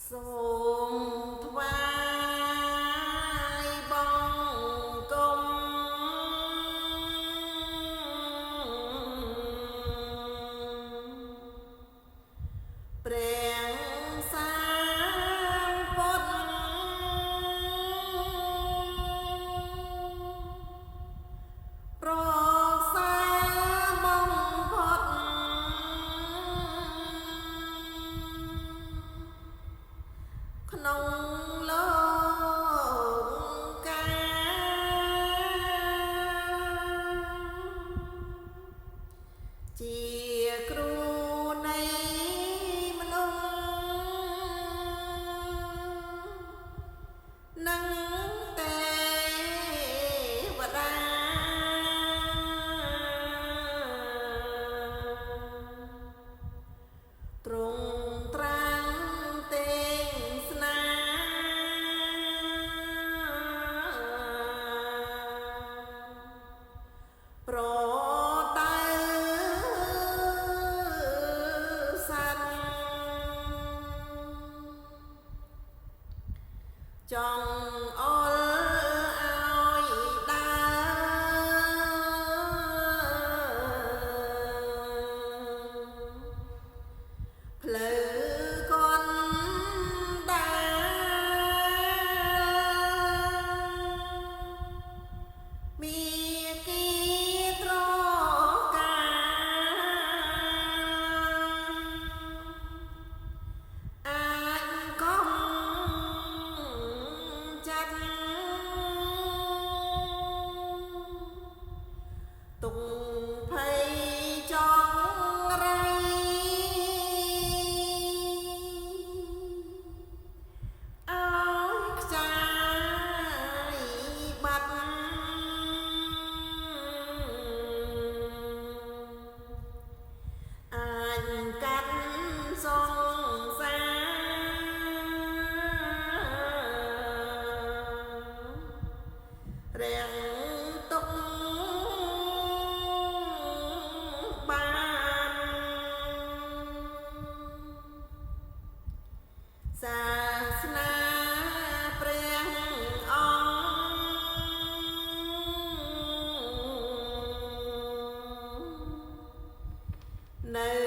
សូមថ្វាយបង្គំព្រះសម្ពុទ្ធប្រសើរបំផុតក្នុងលោកកាជាគ្រូនៃមនុស្សនិងទេវតាទ្រង់ត្រាំទេសនាប្រតើសត្វចង់អល់ឲ្យដើរផ្លូវកណ្ដាលមាគីត្រកាអាចកុំចាត់ទុកភ័យចងរៃឲ្យខ្ចាយបាត់អាចកាត់សងសារាំងទុកបានសាសនាព្រះអង្គនៅ